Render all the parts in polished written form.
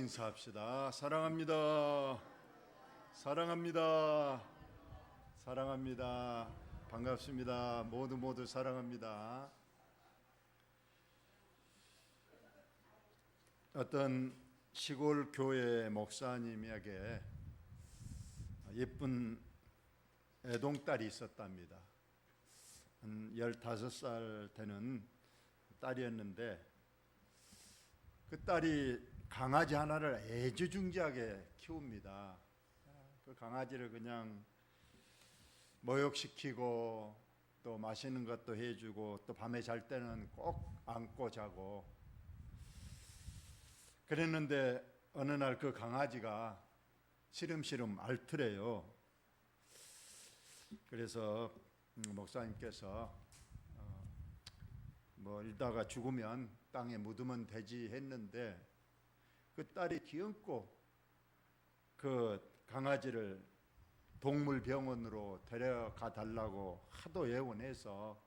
인사합시다. 사랑합니다. 사랑합니다. 사랑합니다. 반갑습니다. 모두 사랑합니다. 어떤 시골 교회 목사님에게 예쁜 애동딸이 있었답니다. 한 15살 되는 딸이었는데 그 딸이 강아지 하나를 애지중지하게 키웁니다. 그 강아지를 그냥 목욕시키고 또 맛있는 것도 해주고 또 밤에 잘 때는 꼭 안고 자고 그랬는데 어느 날 그 강아지가 시름시름 앓더래요. 그래서 목사님께서 뭐 일다가 죽으면 땅에 묻으면 되지 했는데 그 딸이 기어코 그 강아지를 동물병원으로 데려가 달라고 하도 애원해서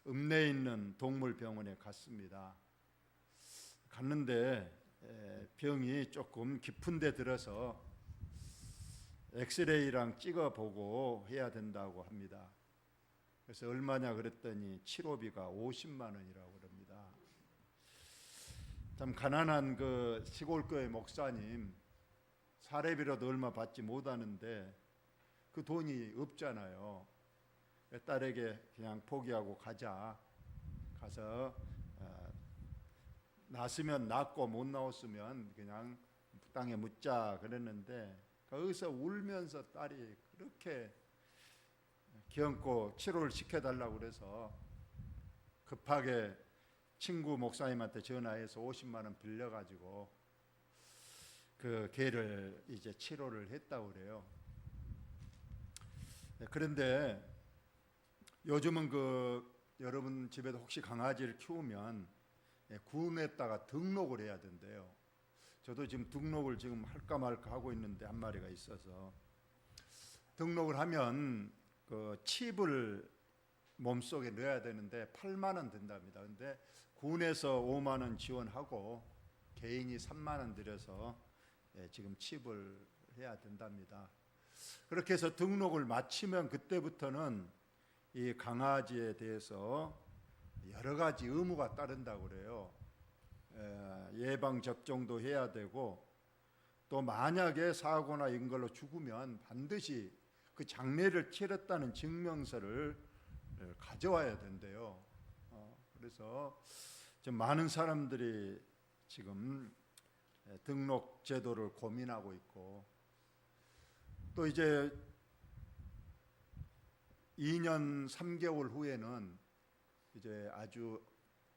읍내에 있는 동물병원에 갔습니다. 갔는데 병이 조금 깊은 데 들어서 엑스레이랑 찍어보고 해야 된다고 합니다. 그래서 얼마냐 그랬더니 치료비가 50만 원이라고 그럽니다. 참 가난한 그 시골교회 목사님 사례비라도 얼마 받지 못하는데 그 돈이 없잖아요. 딸에게 그냥 포기하고 가서 낳았으면 낳고 못 낳았으면 그냥 땅에 묻자 그랬는데 거기서 울면서 딸이 그렇게 기어코 치료를 시켜달라고 그래서 급하게 친구 목사님한테 전화해서 50만 원 빌려가지고 그 개를 이제 치료를 했다고 그래요. 그런데 요즘은 그 여러분 집에도 혹시 강아지를 키우면 군에다가 등록을 해야 된대요. 저도 지금 등록을 지금 할까 말까 하고 있는데 한 마리가 있어서 등록을 하면 그 칩을 몸속에 넣어야 되는데 8만 원 든답니다. 근데 군에서 5만 원 지원하고 개인이 3만 원 들여서 지금 칩을 해야 된답니다. 그렇게 해서 등록을 마치면 그때부터는 이 강아지에 대해서 여러 가지 의무가 따른다고 그래요. 예방 접종도 해야 되고 또 만약에 사고나 이런 걸로 죽으면 반드시 그 장례를 치렀다는 증명서를 가져와야 된대요. 그래서 좀 많은 사람들이 지금 등록 제도를 고민하고 있고 또 이제 2년 3개월 후에는 이제 아주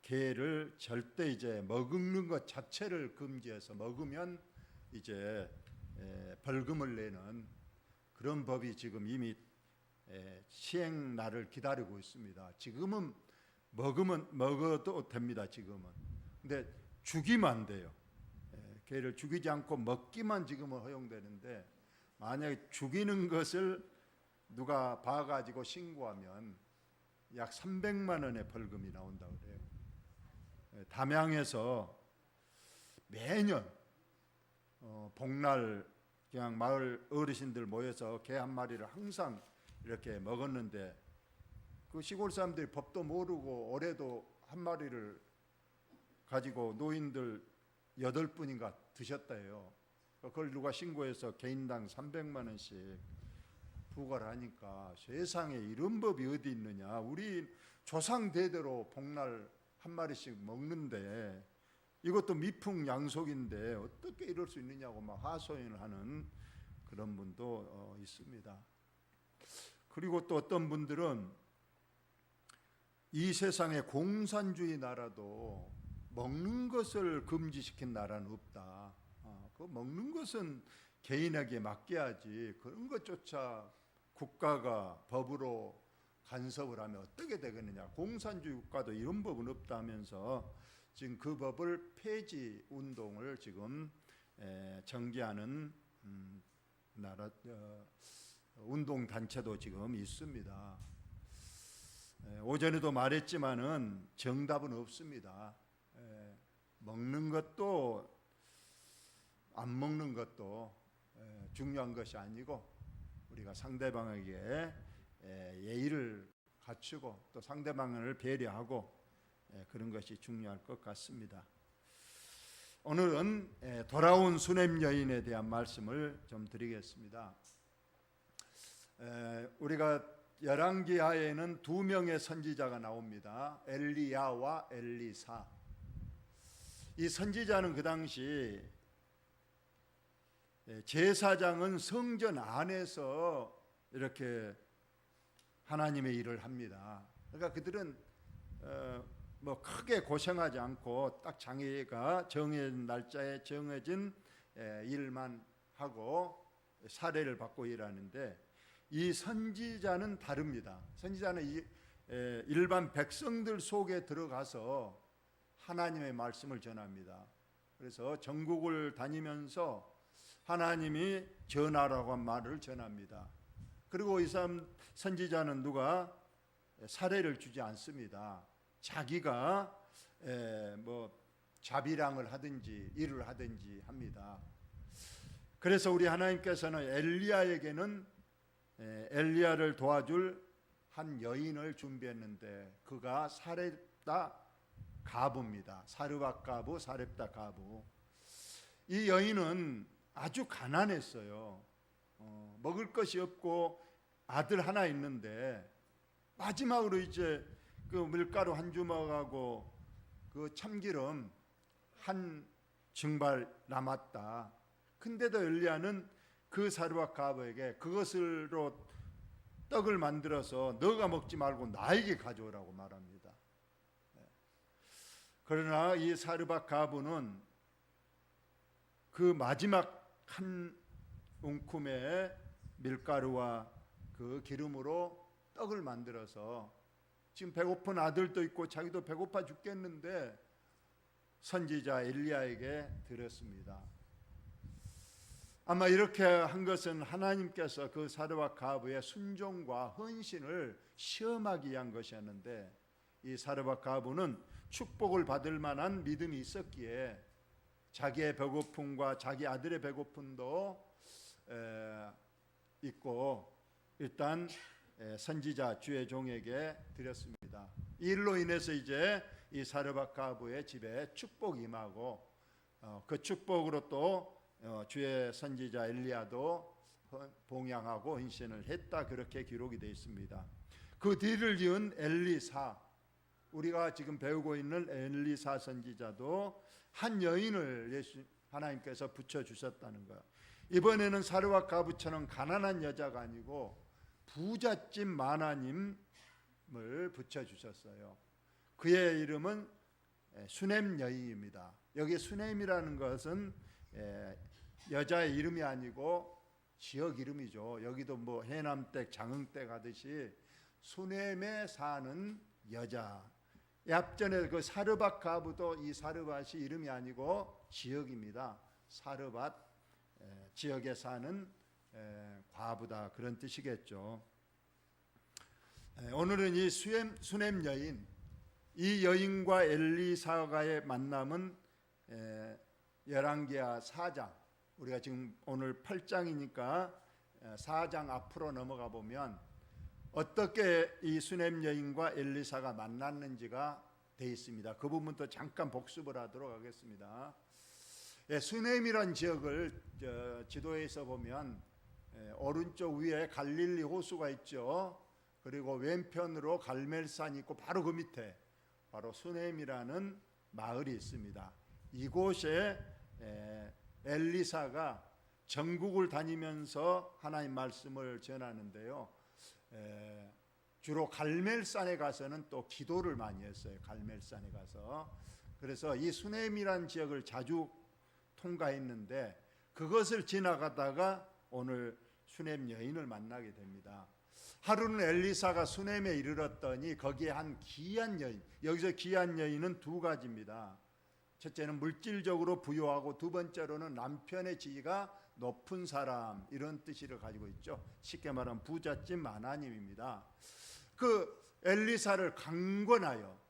개를 절대 이제 먹는 것 자체를 금지해서 먹으면 이제 벌금을 내는 그런 법이 지금 이미 시행 날을 기다리고 있습니다. 지금은 먹어도 됩니다. 지금은. 근데 죽이면 안 돼요. 개를 죽이지 않고 먹기만 지금은 허용되는데 만약에 죽이는 것을 누가 봐가지고 신고하면 약 300만 원의 벌금이 나온다고 그래요. 담양에서 매년 복날 그냥 마을 어르신들 모여서 개 한 마리를 항상 이렇게 먹었는데 그 시골 사람들이 법도 모르고 올해도 한 마리를 가지고 노인들 8분인가 드셨다 해요. 그걸 누가 신고해서 개인당 300만 원씩 부과를 하니까 세상에 이런 법이 어디 있느냐. 우리 조상 대대로 복날 한 마리씩 먹는데 이것도 미풍양속인데 어떻게 이럴 수 있느냐고 막 하소연을 하는 그런 분도 있습니다. 그리고 또 어떤 분들은 이 세상에 공산주의 나라도 먹는 것을 금지시킨 나라는 없다. 그 먹는 것은 개인에게 맡겨야지 그런 것조차 국가가 법으로 간섭을 하면 어떻게 되겠느냐. 공산주의 국가도 이런 법은 없다면서 지금 그 법을 폐지 운동을 지금 정기하는 나라 운동 단체도 지금 있습니다. 오전에도 말했지만은 정답은 없습니다. 먹는 것도 안 먹는 것도 중요한 것이 아니고 우리가 상대방에게 예의를 갖추고 또 상대방을 배려하고 그런 것이 중요할 것 같습니다. 오늘은 돌아온 수냄 여인에 대한 말씀을 좀 드리겠습니다. 우리가 열왕기하에는 두 명의 선지자가 나옵니다. 엘리야와 엘리사. 이 선지자는 그 당시 제사장은 성전 안에서 이렇게 하나님의 일을 합니다. 그러니까 그들은 뭐 크게 고생하지 않고 딱 장애가 정해진 날짜에 정해진 일만 하고 사례를 받고 일하는데, 이 선지자는 다릅니다. 선지자는 일반 백성들 속에 들어가서 하나님의 말씀을 전합니다. 그래서 전국을 다니면서 하나님이 전하라고 한 말을 전합니다. 그리고 이 선지자는 누가 사례를 주지 않습니다. 자기가 뭐 자비랑을 하든지 일을 하든지 합니다. 그래서 우리 하나님께서는 엘리야에게는 엘리야를 도와줄 한 여인을 준비했는데 그가 사렙다 가부입니다. 사르밧 가부, 사렙다 가부. 이 여인은 아주 가난했어요. 먹을 것이 없고 아들 하나 있는데 마지막으로 이제 그 밀가루 한 주먹하고 그 참기름 한 증발 남았다. 근데도 엘리야는 그 사르밧 가부에게 그것으로 떡을 만들어서 너가 먹지 말고 나에게 가져오라고 말합니다. 그러나 이 사르밧 가부는 그 마지막 한 움큼의 밀가루와 그 기름으로 떡을 만들어서 지금 배고픈 아들도 있고 자기도 배고파 죽겠는데 선지자 엘리야에게 드렸습니다. 아마 이렇게 한 것은 하나님께서 그 사르밧 가부의 순종과 헌신을 시험하기 위한 것이었는데, 이 사르밧 가부는 축복을 받을 만한 믿음이 있었기에 자기의 배고픔과 자기 아들의 배고픔도 있고 일단 선지자 주의 종에게 드렸습니다. 이 일로 인해서 이제 이 사르밧 가부의 집에 축복이 임하고 그 축복으로 또 주의 선지자 엘리야도 봉양하고 헌신을 했다, 그렇게 기록이 되어 있습니다. 그 뒤를 이은 엘리사, 우리가 지금 배우고 있는 엘리사 선지자도 한 여인을 하나님께서 붙여주셨다는 거예요. 이번에는 사르밧 가부처럼 가난한 여자가 아니고 부잣집 마나님을 붙여주셨어요. 그의 이름은 수냄 여인입니다. 여기 수냄이라는 것은 여자의 이름이 아니고 지역 이름이죠. 여기도 뭐 해남댁, 장흥댁 하듯이 수냄에 사는 여자. 앞전에 그 사르밧 가부도 이 사르밧이 이름이 아니고 지역입니다. 사르밧, 지역에 사는 과부다, 그런 뜻이겠죠. 오늘은 이 수냄 여인, 이 여인과 엘리사가의 만남은 열왕기하 4장, 우리가 지금 오늘 8장이니까 4장 앞으로 넘어가 보면 어떻게 이 수냄 여인과 엘리사가 만났는지가 되어 있습니다. 그 부분도 잠깐 복습을 하도록 하겠습니다. 수냄이란 지역을 지도에서 보면 오른쪽 위에 갈릴리 호수가 있죠. 그리고 왼편으로 갈멜산이 있고 바로 그 밑에 바로 수냄이라는 마을이 있습니다. 이곳에 엘리사가 전국을 다니면서 하나님 말씀을 전하는데요. 주로 갈멜산에 가서는 또 기도를 많이 했어요. 갈멜산에 가서. 그래서 이 수냄이라는 지역을 자주 통과했는데 그것을 지나가다가 오늘 수냄 여인을 만나게 됩니다. 하루는 엘리사가 수냄에 이르렀더니 거기에 한 귀한 여인, 여기서 귀한 여인은 두 가지입니다. 첫째는 물질적으로 부유하고 두 번째로는 남편의 지위가 높은 사람, 이런 뜻을 가지고 있죠. 쉽게 말하면 부잣집 마나님입니다. 그 엘리사를 강권하여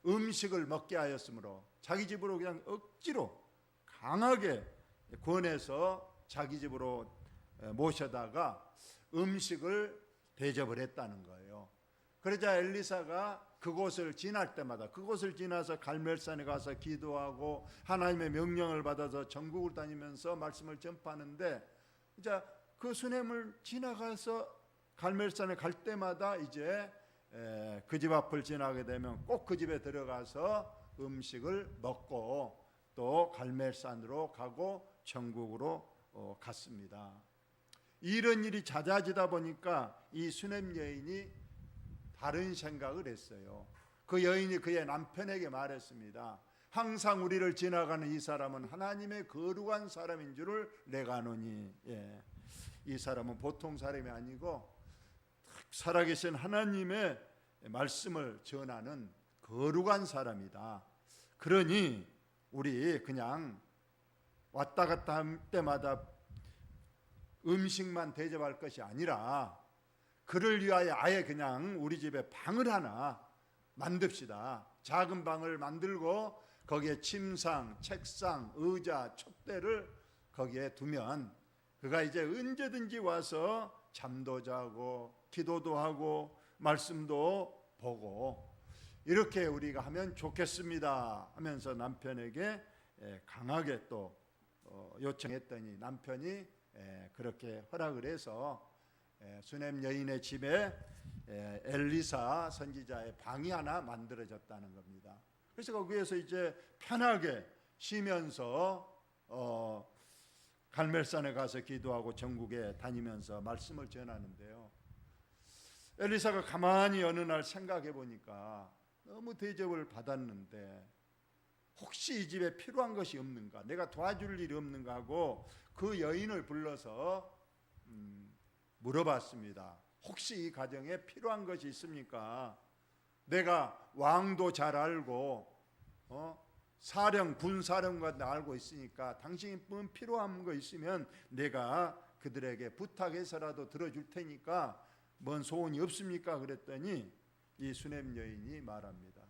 음식을 먹게 하였으므로 자기 집으로 그냥 억지로 강하게 권해서 자기 집으로 모셔다가 음식을 대접을 했다는 거예요. 그러자 엘리사가 그곳을 지날 때마다, 그곳을 지나서 갈멜산에 가서 기도하고 하나님의 명령을 받아서 전국을 다니면서 말씀을 전파하는데, 이제 그 수넴을 지나가서 갈멜산에 갈 때마다 이제 그 집 앞을 지나게 되면 꼭 그 집에 들어가서 음식을 먹고 또 갈멜산으로 가고 전국으로 갔습니다. 이런 일이 잦아지다 보니까 이 수넴 여인이 다른 생각을 했어요. 그 여인이 그의 남편에게 말했습니다. 항상 우리를 지나가는 이 사람은 하나님의 거룩한 사람인 줄을 내가 아노니, 이 사람은 보통 사람이 아니고 살아계신 하나님의 말씀을 전하는 거룩한 사람이다. 그러니 우리 그냥 왔다 갔다 할 때마다 음식만 대접할 것이 아니라 그를 위하여 아예 그냥 우리 집에 방을 하나 만듭시다. 작은 방을 만들고 거기에 침상, 책상, 의자, 촛대를 거기에 두면 그가 이제 언제든지 와서 잠도 자고 기도도 하고 말씀도 보고 이렇게 우리가 하면 좋겠습니다 하면서 남편에게 강하게 또 요청했더니 남편이 그렇게 허락을 해서 수넴 여인의 집에 엘리사 선지자의 방이 하나 만들어졌다는 겁니다. 그래서 거기에서 이제 편하게 쉬면서 갈멜산에 가서 기도하고 전국에 다니면서 말씀을 전하는데요. 엘리사가 가만히 어느 날 생각해 보니까 너무 대접을 받았는데 혹시 이 집에 필요한 것이 없는가, 내가 도와줄 일이 없는가 하고 그 여인을 불러서 물어봤습니다. 혹시 이 가정에 필요한 것이 있습니까? 내가 왕도 잘 알고 군사령관도 알고 있으니까 당신이 필요한 거 있으면 내가 그들에게 부탁해서라도 들어줄 테니까 뭔 소원이 없습니까? 그랬더니 이 수넴 여인이 말합니다.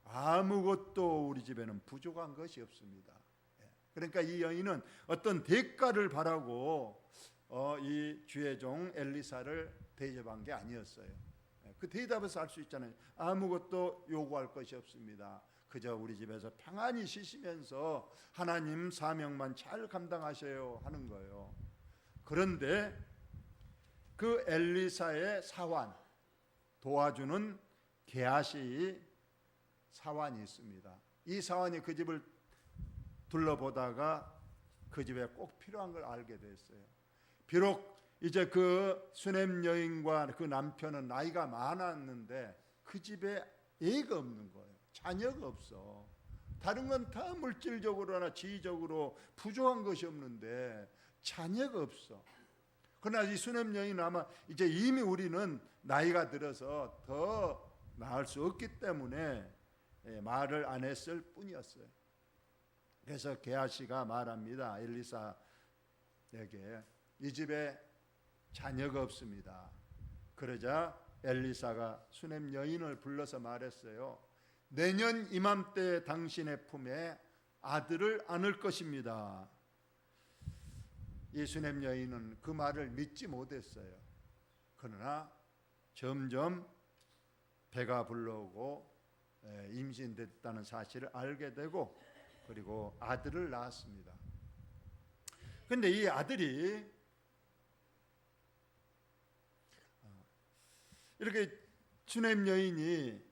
아무것도 우리 집에는 부족한 것이 없습니다. 그러니까 이 여인은 어떤 대가를 바라고 이 주의 종 엘리사를 대접한 게 아니었어요. 그 대답에서 알 수 있잖아요. 아무것도 요구할 것이 없습니다. 그저 우리 집에서 평안히 쉬시면서 하나님 사명만 잘 감당하셔요 하는 거예요. 그런데 그 엘리사의 사환, 도와주는 게하시 사환이 있습니다. 이 사환이 그 집을 둘러보다가 그 집에 꼭 필요한 걸 알게 됐어요. 비록 이제 그 수넴 여인과 그 남편은 나이가 많았는데 그 집에 애가 없는 거예요. 자녀가 없어. 다른 건 다 물질적으로나 지위적으로 부족한 것이 없는데 자녀가 없어. 그러나 이 수넴 여인은 아마 이제 이미 우리는 나이가 들어서 더 나을 수 없기 때문에 말을 안 했을 뿐이었어요. 그래서 게하시가 말합니다. 엘리사에게 이 집에 자녀가 없습니다. 그러자 엘리사가 수넴 여인을 불러서 말했어요. 내년 이맘때 당신의 품에 아들을 안을 것입니다. 이 수넴 여인은 그 말을 믿지 못했어요. 그러나 점점 배가 불러오고 임신됐다는 사실을 알게 되고 그리고 아들을 낳았습니다. 그런데 이 아들이 이렇게 수넴 여인이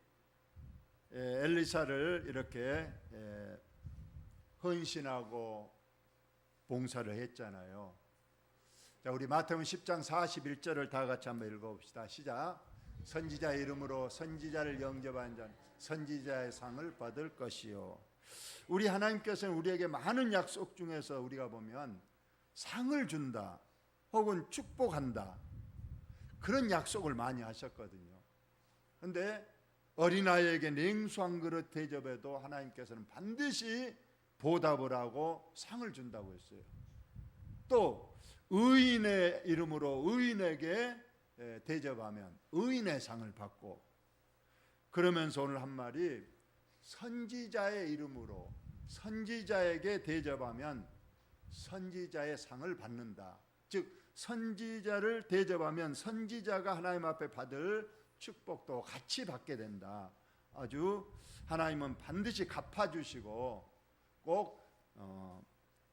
엘리사를 이렇게 헌신하고 봉사를 했잖아요. 자, 우리 마태복음 10장 41절을 다 같이 한번 읽어봅시다. 시작. 선지자의 이름으로 선지자를 영접한 자는 선지자의 상을 받을 것이요. 우리 하나님께서는 우리에게 많은 약속 중에서 우리가 보면 상을 준다 혹은 축복한다 그런 약속을 많이 하셨거든요. 그런데 어린아이에게 냉수 한 그릇 대접해도 하나님께서는 반드시 보답을 하고 상을 준다고 했어요. 또 의인의 이름으로 의인에게 대접하면 의인의 상을 받고, 그러면서 오늘 한 말이 선지자의 이름으로 선지자에게 대접하면 선지자의 상을 받는다. 즉 선지자를 대접하면 선지자가 하나님 앞에 받을 축복도 같이 받게 된다. 아주 하나님은 반드시 갚아주시고 꼭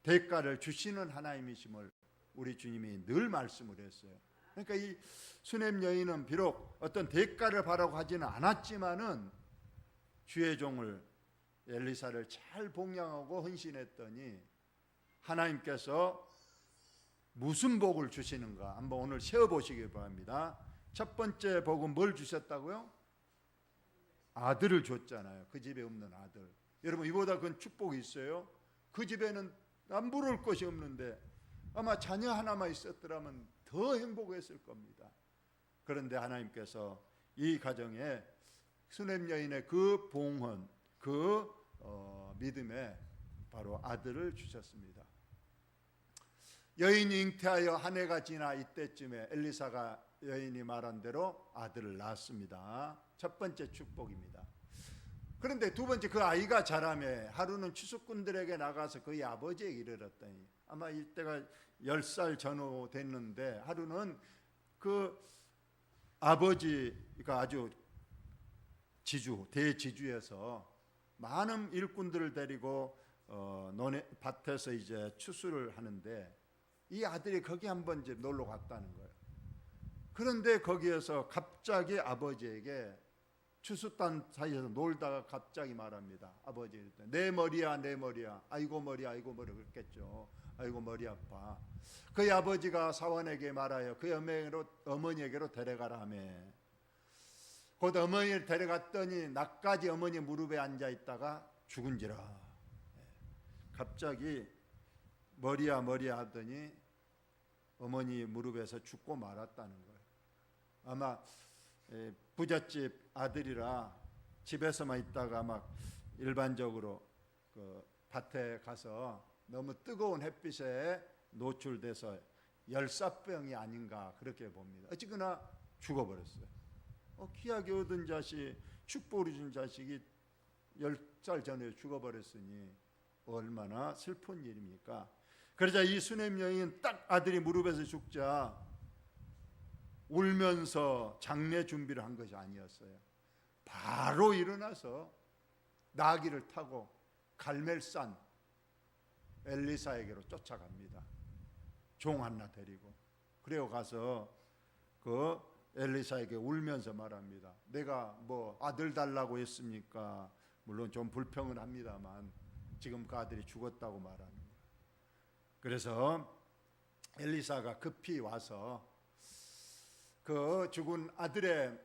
대가를 주시는 하나님이심을 우리 주님이 늘 말씀을 했어요. 그러니까 이 수넴 여인은 비록 어떤 대가를 바라고 하지는 않았지만은 주의 종을 엘리사를 잘 봉양하고 헌신했더니 하나님께서 무슨 복을 주시는가 한번 오늘 세어보시기 바랍니다. 첫 번째 복은 뭘 주셨다고요? 아들을 줬잖아요. 그 집에 없는 아들. 여러분 이보다 큰 축복이 있어요? 그 집에는 안 부러울 것이 없는데 아마 자녀 하나만 있었더라면 더 행복했을 겁니다. 그런데 하나님께서 이 가정에 수넴 여인의 그 봉헌, 그 믿음에 바로 아들을 주셨습니다. 여인이 잉태하여 한 해가 지나 이때쯤에 엘리사가 여인이 말한 대로 아들을 낳았습니다. 첫 번째 축복입니다. 그런데 두 번째, 그 아이가 자라매 하루는 추수꾼들에게 나가서 그의 아버지에게 이르렀더니, 아마 이때가 10살 전후 됐는데, 하루는 그 아버지가 아주 대지주에서 많은 일꾼들을 데리고 밭에서 이제 추수를 하는데, 이 아들이 거기 한번 이제 놀러 갔다는 거예요. 그런데 거기에서 갑자기 아버지에게, 추수단 사이에서 놀다가 갑자기 말합니다. 아버지, 내 머리야 내 머리야, 아이고 머리 아이고 머리, 그랬겠죠. 아이고 머리 아파. 그의 아버지가 사원에게 말하여 그 어머니에게로 데려가라 하며, 곧 어머니를 데려갔더니 낮까지 어머니 무릎에 앉아 있다가 죽은지라. 갑자기 머리야 머리야 하더니 어머니 무릎에서 죽고 말았다는 거예요. 아마 부잣집 아들이라 집에서만 있다가 막 일반적으로 그 밭에 가서 너무 뜨거운 햇빛에 노출돼서 열사병이 아닌가 그렇게 봅니다. 어쨌거나 죽어버렸어요. 귀하게 얻은 자식, 축복을 준 자식이 10살 전에 죽어버렸으니 얼마나 슬픈 일입니까? 그러자 이 수넴 여인은 딱 아들이 무릎에서 죽자 울면서 장례 준비를 한 것이 아니었어요. 바로 일어나서 나귀를 타고 갈멜산 엘리사에게로 쫓아갑니다. 종 하나 데리고. 그리고 가서 그 엘리사에게 울면서 말합니다. 내가 뭐 아들 달라고 했습니까? 물론 좀 불평은 합니다만 지금 그 아들이 죽었다고 말하는 거예요. 그래서 엘리사가 급히 와서 그 죽은 아들의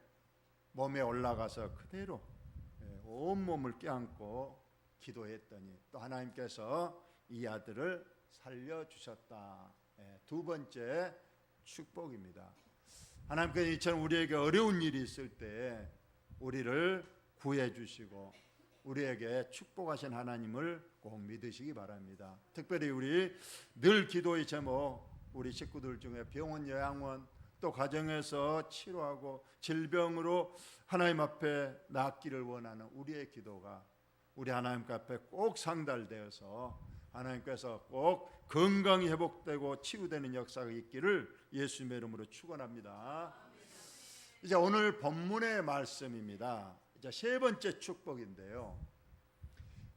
몸에 올라가서 그대로 온몸을 껴안고 기도했더니 또 하나님께서 이 아들을 살려주셨다. 두 번째 축복입니다. 하나님께서 이처럼 우리에게 어려운 일이 있을 때 우리를 구해주시고 우리에게 축복하신 하나님을 꼭 믿으시기 바랍니다. 특별히 우리 늘 기도의 제목, 우리 식구들 중에 병원, 요양원, 또 가정에서 치료하고 질병으로 하나님 앞에 낫기를 원하는 우리의 기도가 우리 하나님 앞에 꼭 상달되어서 하나님께서 꼭 건강이 회복되고 치유되는 역사가 있기를 예수님의 이름으로 축원합니다. 이제 오늘 본문의 말씀입니다. 이제 세 번째 축복인데요.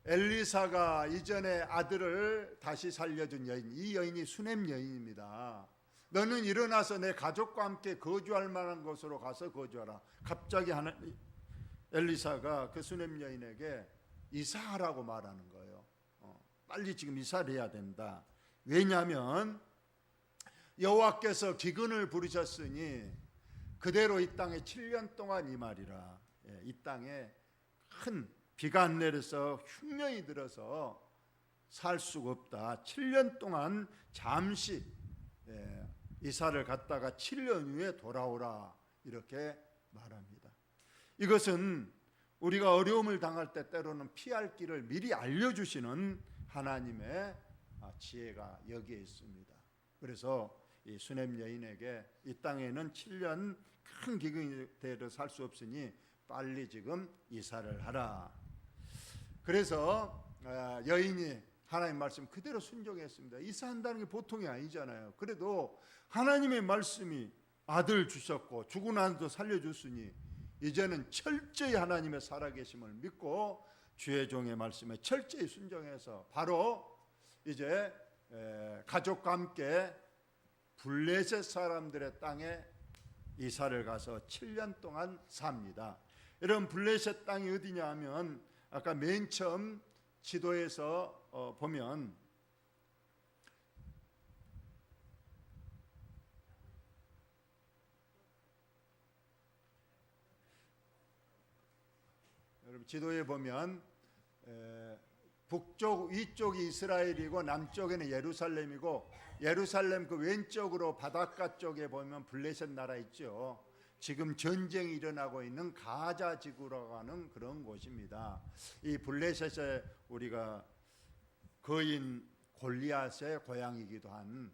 엘리사가 이전에 아들을 다시 살려준 여인, 이 여인이 수넴 여인입니다. 너는 일어나서 내 가족과 함께 거주할 만한 곳으로 가서 거주하라. 갑자기 엘리사가 그 수넴 여인에게 이사하라고 말하는 거예요. 빨리 지금 이사를 해야 된다. 왜냐하면 여호와께서 기근을 부르셨으니 그대로 이 땅에 7년 동안 이 말이라. 이 땅에 큰 비가 안 내려서 흉년이 들어서 살 수가 없다. 7년 동안 잠시 이사를 갔다가 7년 후에 돌아오라 이렇게 말합니다. 이것은 우리가 어려움을 당할 때 때로는 피할 길을 미리 알려주시는 하나님의 지혜가 여기에 있습니다. 그래서 이 수넴 여인에게 이 땅에는 7년 큰 기근이 되어 살 수 없으니 빨리 지금 이사를 하라. 그래서 여인이 하나님 말씀 그대로 순종했습니다. 이사한다는 게 보통이 아니잖아요. 그래도 하나님의 말씀이 아들 주셨고 죽고 나서도 살려줬으니 이제는 철저히 하나님의 살아계심을 믿고 주의 종의 말씀에 철저히 순종해서 바로 이제 가족과 함께 블레셋 사람들의 땅에 이사를 가서 7년 동안 삽니다. 여러분 블레셋 땅이 어디냐 하면 아까 맨 처음 지도에서 보면 여러분 지도에 보면 북쪽 위쪽이 이스라엘이고 남쪽에는 예루살렘이고 예루살렘 그 왼쪽으로 바닷가 쪽에 보면 블레셋 나라 있죠. 지금 전쟁이 일어나고 있는 가자 지구라고 하는 그런 곳입니다. 이 블레셋에 우리가 거인 골리앗의 고향이기도 한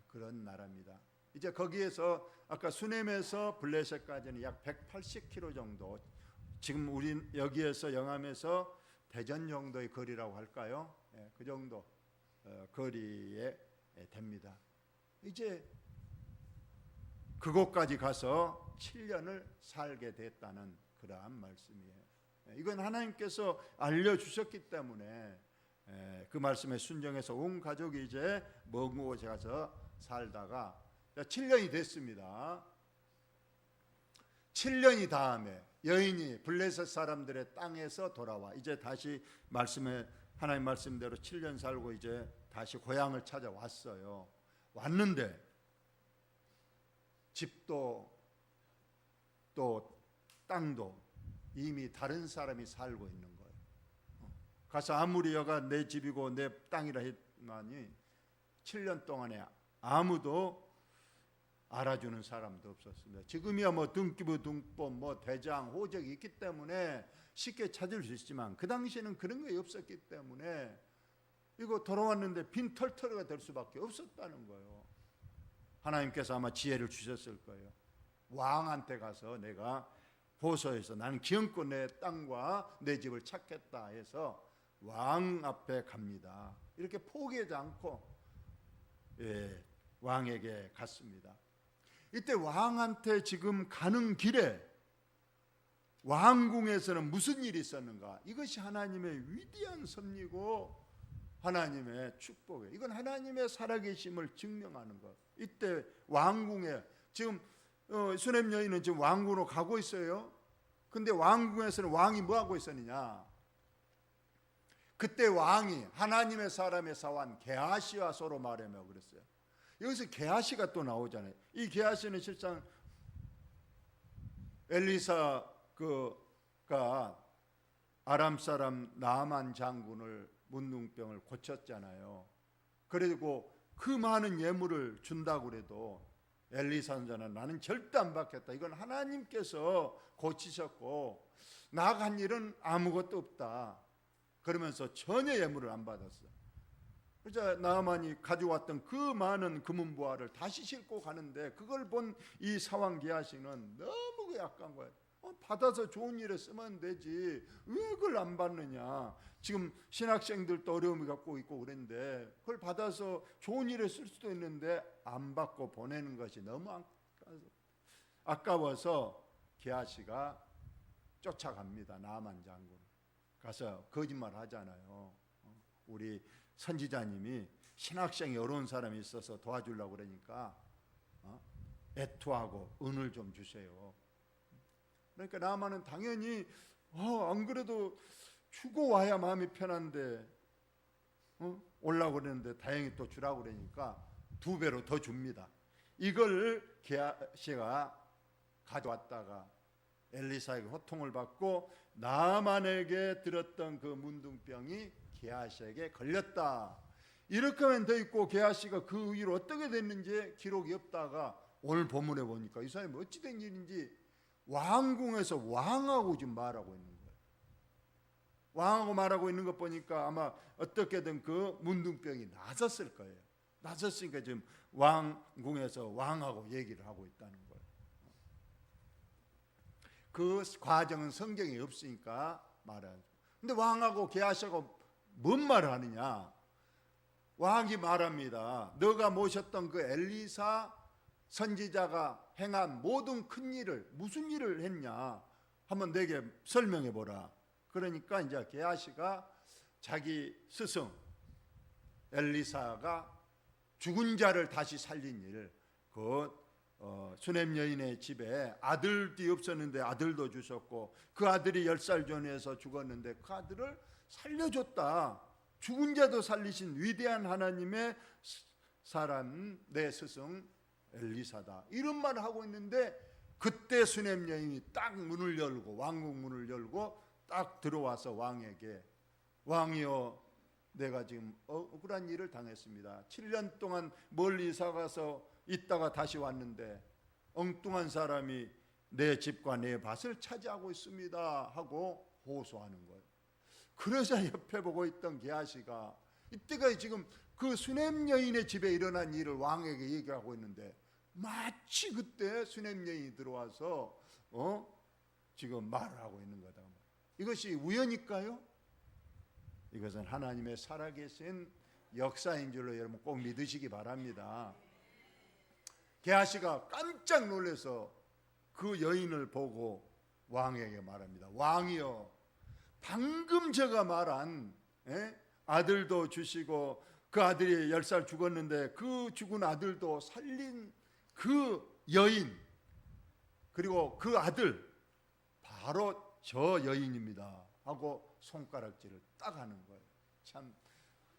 그런 나라입니다. 이제 거기에서 아까 수넴에서 블레셋까지는 약 180km 정도, 지금 우리 여기에서 영암에서 대전 정도의 거리라고 할까요? 그 정도 거리에 됩니다. 이제 그곳까지 가서 7년을 살게 됐다는 그러한 말씀이에요. 이건 하나님께서 알려주셨기 때문에 그 말씀에 순종해서 온 가족이 이제 먼 곳에 가서 살다가 7년이 됐습니다. 7년이 다음에 여인이 블레셋 사람들의 땅에서 돌아와 이제 다시 말씀에 하나님 말씀대로 7년 살고 이제 다시 고향을 찾아왔어요. 왔는데 집도 또 땅도 이미 다른 사람이 살고 있는 거예요. 가서 아무리 여가 내 집이고 내 땅이라 했더니 7년 동안에 아무도 알아주는 사람도 없었습니다. 지금이야 뭐 등기부 등본 뭐 대장 호적이 있기 때문에 쉽게 찾을 수 있지만 그 당시에는 그런 게 없었기 때문에 이거 돌아왔는데 빈털터리가 될 수밖에 없었다는 거예요. 하나님께서 아마 지혜를 주셨을 거예요. 왕한테 가서 내가 호소해서 나는 기어코 내 땅과 내 집을 찾겠다 해서 왕 앞에 갑니다. 이렇게 포기하지 않고 왕에게 갔습니다. 이때 왕한테 지금 가는 길에 왕궁에서는 무슨 일이 있었는가? 이것이 하나님의 위대한 섭리고 하나님의 축복이에요. 이건 하나님의 살아계심을 증명하는 것. 이때 왕궁에 지금 수넴 여인은 지금 왕궁으로 가고 있어요. 근데 왕궁에서는 왕이 뭐 하고 있었느냐? 그때 왕이 하나님의 사람의 사환 게하시와 서로 말하며 그랬어요. 여기서 게하시가 또 나오잖아요. 이 게하시는 실상 엘리사가 아람 사람 나아만 장군을 문둥병을 고쳤잖아요. 그리고 그 많은 예물을 준다고 그래도 엘리사 선자는 나는 절대 안 받겠다. 이건 하나님께서 고치셨고 나간 일은 아무것도 없다. 그러면서 전혀 예물을 안 받았어. 그래서 나아만이 가져왔던 그 많은 금은보화를 다시 싣고 가는데 그걸 본 이 사왕 게하시는 너무 약한 거예요. 받아서 좋은 일에 쓰면 되지 왜 그걸 안 받느냐. 지금 신학생들도 어려움이 갖고 있고 그런데 그걸 받아서 좋은 일에 쓸 수도 있는데 안 받고 보내는 것이 너무 아까워서 게하시가 쫓아갑니다. 나아만 장군 가서 거짓말 하잖아요. 우리 선지자님이 신학생이 어려운 사람이 있어서 도와주려고 그러니까 애투하고 은을 좀 주세요. 그러니까 나아만은 당연히 안 그래도 죽어와야 마음이 편한데 오려고 그러는데 다행히 또 주라고 그러니까 2배로 더 줍니다. 이걸 게하시가 가져왔다가 엘리사에게 호통을 받고 나아만에게 들었던 그 문둥병이 게하시에게 걸렸다. 이렇게 하면 돼 있고 게하시가 그 위로 어떻게 됐는지 기록이 없다가 오늘 본문에 보니까 이 사람이 어찌 된 일인지 왕궁에서 왕하고 지금 말하고 있는 거예요. 왕하고 말하고 있는 것 보니까 아마 어떻게든 그 문둥병이 나섰을 거예요. 나섰으니까 지금 왕궁에서 왕하고 얘기를 하고 있다는 거예요. 그 과정은 성경에 없으니까 말하죠. 근데 왕하고 게하시하고 뭔 말을 하느냐? 왕이 말합니다. 너가 모셨던 그 엘리사 선지자가 행한 모든 큰 일을, 무슨 일을 했냐? 한번 내게 설명해 보라. 그러니까 이제 게하시가 자기 스승 엘리사가 죽은 자를 다시 살린 일, 그 수넴 여인의 집에 아들이 없었는데 아들도 주셨고, 그 아들이 10살 전에서 죽었는데 그 아들을 살려줬다. 죽은 자도 살리신 위대한 하나님의 사람, 내 스승 엘리사다, 이런 말을 하고 있는데, 그때 수넴 여인이 딱 문을 열고, 왕궁 문을 열고 딱 들어와서 왕에게, 왕이여, 내가 지금 억울한 일을 당했습니다. 7년 동안 멀리 이사 가서 있다가 다시 왔는데 엉뚱한 사람이 내 집과 내 밭을 차지하고 있습니다 하고 호소하는 거예요. 그러자 옆에 보고 있던 게하시가, 이때가 지금 그 수넴 여인의 집에 일어난 일을 왕에게 얘기하고 있는데, 마치 그때 수넴 여인이 들어와서 지금 말을 하고 있는 거다. 이것이 우연일까요? 이것은 하나님의 살아계신 역사인 줄로 여러분 꼭 믿으시기 바랍니다. 게하시가 깜짝 놀라서 그 여인을 보고 왕에게 말합니다. 왕이여, 방금 제가 말한 아들도 주시고 그 아들이 10살 죽었는데 그 죽은 아들도 살린 그 여인, 그리고 그 아들 바로 저 여인입니다 하고 손가락질을 딱 하는 거예요. 참,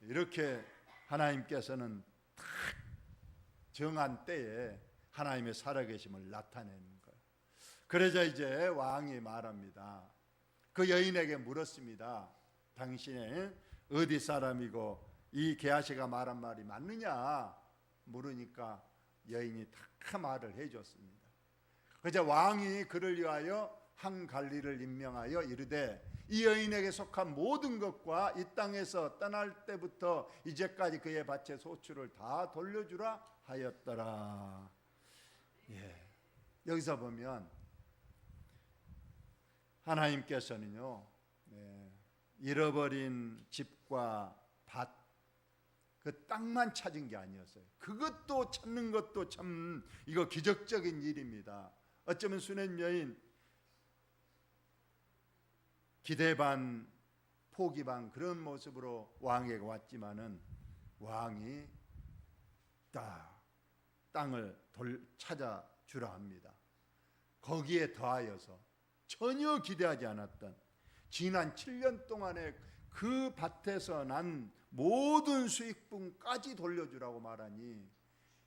이렇게 하나님께서는 딱 정한 때에 하나님의 살아계심을 나타내는 거예요. 그러자 이제 왕이 말합니다. 그 여인에게 물었습니다. 당신은 어디 사람이고 이 게하시가 말한 말이 맞느냐 물으니까 여인이 다 말을 해줬습니다. 그러자 왕이 그를 위하여 한 관리를 임명하여 이르되, 이 여인에게 속한 모든 것과 이 땅에서 떠날 때부터 이제까지 그의 밭의 소출을 다 돌려주라 하였더라. 여기서 보면 하나님께서는요, 잃어버린 집과 밭, 그 땅만 찾은 게 아니었어요. 그것도 찾는 것도 참 이거 기적적인 일입니다. 어쩌면 수넴 여인 기대 반 포기 반 그런 모습으로 왕에게 왔지만은 왕이 땅을 찾아주라 합니다. 거기에 더하여서 전혀 기대하지 않았던 지난 7년 동안의 그 밭에서 난 모든 수익분까지 돌려주라고 말하니,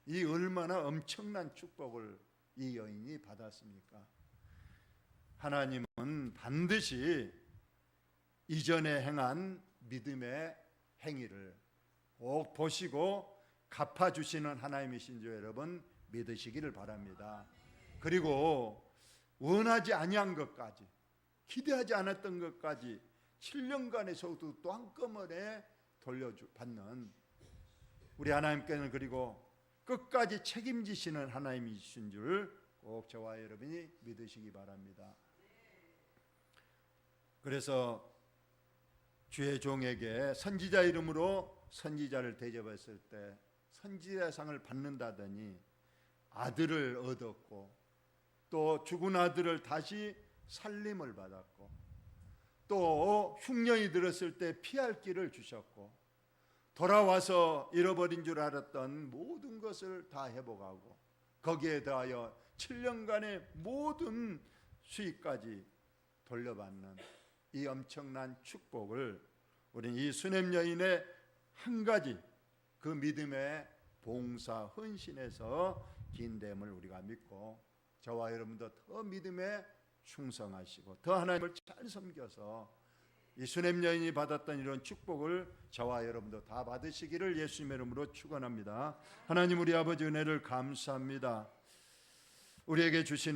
이 얼마나 엄청난 축복을 이 여인이 받았습니까? 하나님은 반드시 이전에 행한 믿음의 행위를 꼭 보시고 갚아주시는 하나님이신 줄 여러분 믿으시기를 바랍니다. 그리고 원하지 아니한 것까지, 기대하지 않았던 것까지 7년간에서도 또 한꺼번에 돌려받는 우리 하나님께는, 그리고 끝까지 책임지시는 하나님이신 줄 꼭 저와 여러분이 믿으시기 바랍니다. 그래서 주의 종에게 선지자 이름으로 선지자를 대접했을 때 선지자상을 받는다더니 아들을 얻었고, 또 죽은 아들을 다시 살림을 받았고, 또 흉년이 들었을 때 피할 길을 주셨고, 돌아와서 잃어버린 줄 알았던 모든 것을 다 회복하고, 거기에 더하여 7년간의 모든 수익까지 돌려받는 이 엄청난 축복을, 우리는 이 수넴 여인의 한 가지 그 믿음의 봉사 헌신에서 긴됨을 우리가 믿고, 저와 여러분도 더 믿음에 충성하시고 더 하나님을 잘 섬겨서 이 수넴 여인이 받았던 이런 축복을 저와 여러분도 다 받으시기를 예수님의 이름으로 축원합니다. 하나님 우리 아버지 은혜를 감사합니다. 우리에게 주시는